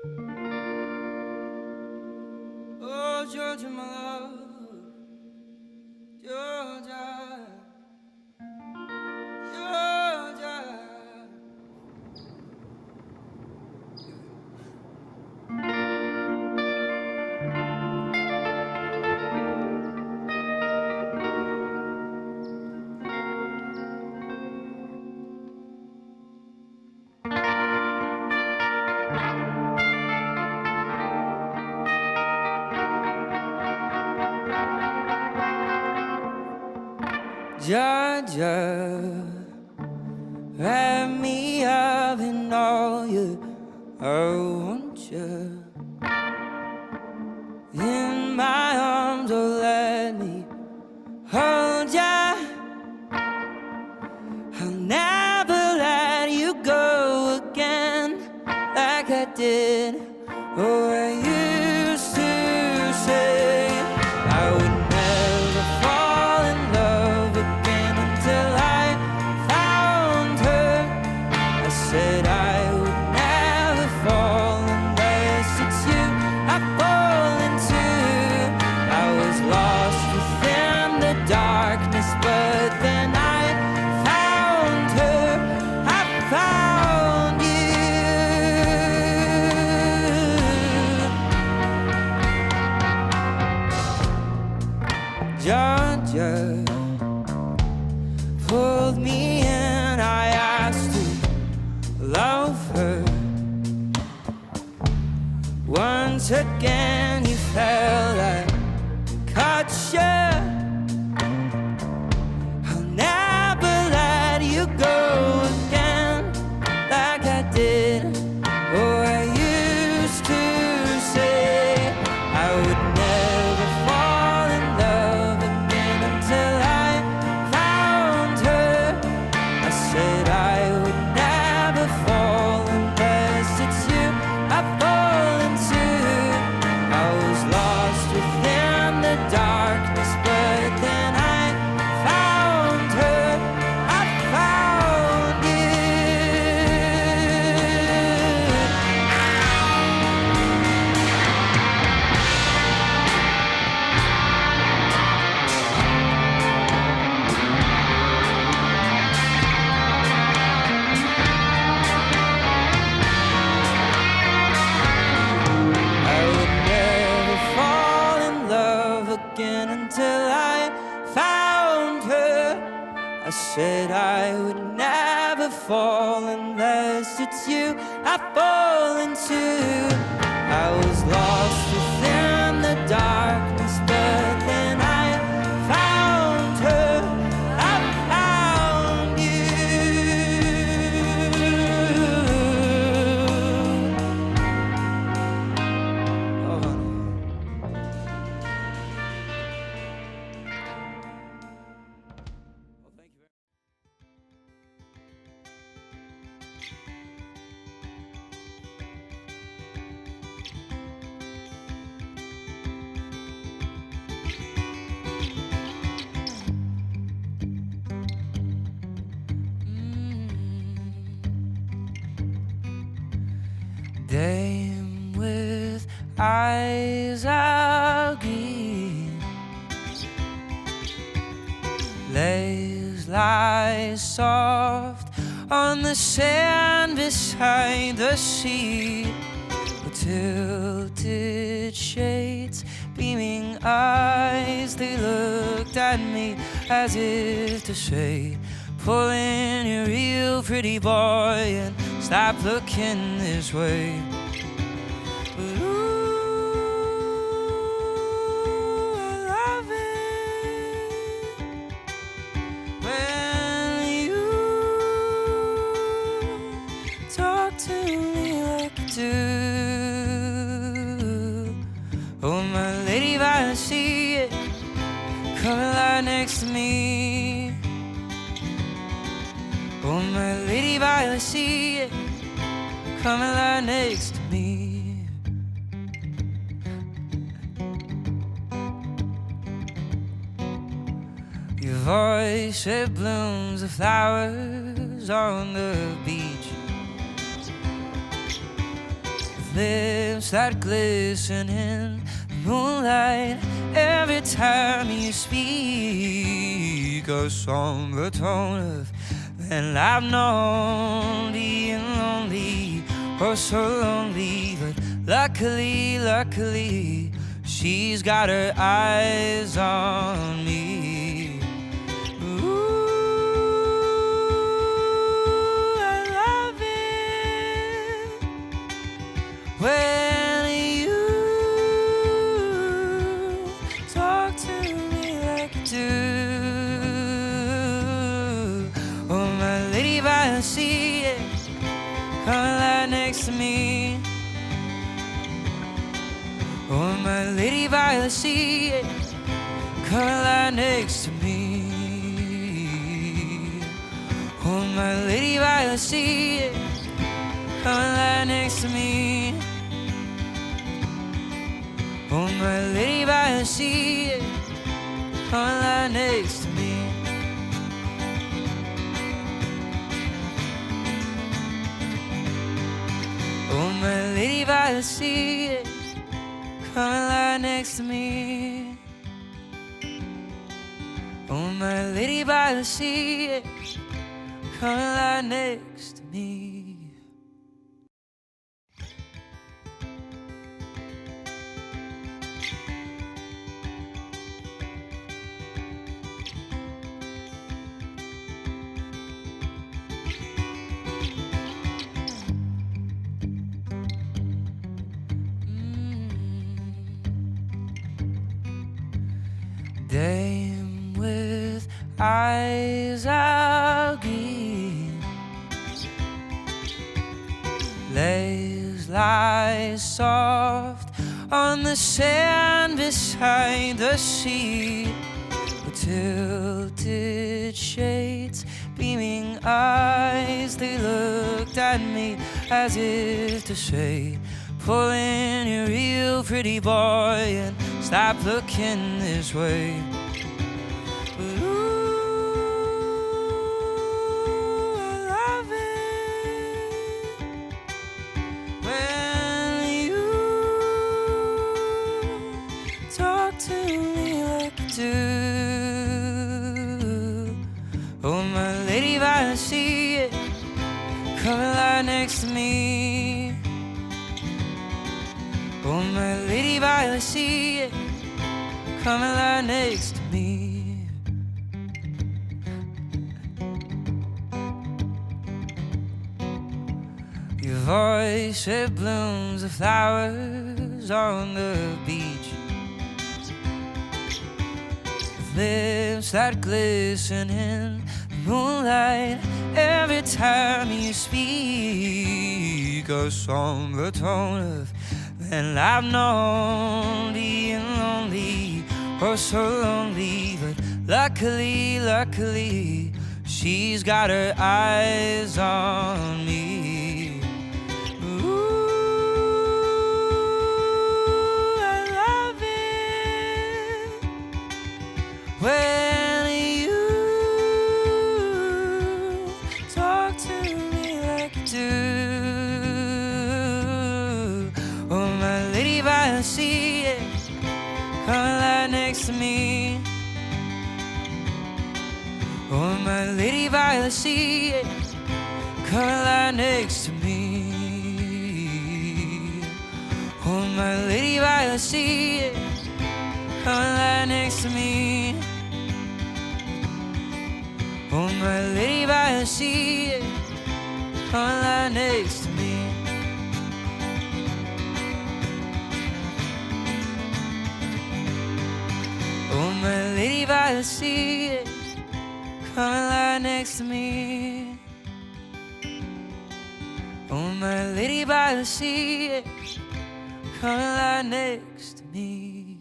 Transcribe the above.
Oh, Georgia, my love, Georgia, Georgia. Georgia, wrap me up in all you, I want you in my arms, oh let me hold ya. I'll never let you go again like I did. Oh, I used to say I would never fall in love again until I found her. I said I would never fall unless it's you I fall into. I was lost within the darkness, but then I found her. I found you. Georgia pulled me in, I asked to love her. Once again you felt like caught you. I'll never let you go again like I did. Oh, I used to say I would never fall in love again until I found her. I said I would never fall unless it's you I fall into. I was lost within the darkness, but then I found her. I found you. I would never fall in love again until I found her. I said I would never fall unless it's you I fall into. I was lost within the darkness, but then I found her. I found you. Oh, honey. Well, thank you very Dame with eyes of green lies soft on the sand beside the sea. With tilted shades, beaming eyes, they looked at me as if to say, pull in your real pretty boy and stop looking this way. But ooh, I love it when you talk to me like you do. Oh, my lady, if I see it, come and lie next to me. Oh, my lady, if I see it, come and lie next to me. Your voice, it blooms the flowers on the beach. lips that glisten in the moonlight. Every time you speak a somber tone of and I've known being lonely, oh so lonely. But luckily, she's got her eyes on me. Ooh, I love it when you talk to me like you do. Oh, my lady by the sea, come lie next to me. Oh, my lady by the sea, come lie next to me. Oh, my lady by the sea, come lie next to me. Oh, my lady by the sea, come lie next to me. Oh, my lady by the sea, come and lie next to me. Oh, my lady by the sea, come and lie next to me. Dame with eyes of green lies soft on the sand beside the sea. With tilted shades, beaming eyes, they looked at me as if to say, pull in your real pretty boy and stop looking this way. Ooh, I love it when you talk to me like you do. Oh, my lady by the sea, come and lie next to me. Oh, my lady by the sea, come and lie next to me. Your voice, it blooms the flowers on the beach. With lips that glisten in the moonlight. Every time you speak a somber tone of and I've known being lonely, oh so lonely. But luckily, she's got her eyes on me. Ooh, I love it when you talk to me like you do. Oh, my lady by the sea, come and lie next to me. Oh, my lady by the sea, come and lie next to me. Oh, my lady by the sea, come and lie next to me. Oh, my lady by the sea, come and lie next to me. Oh, my lady by the sea, come and lie next to me. Oh, my lady by the sea, come and lie next to me.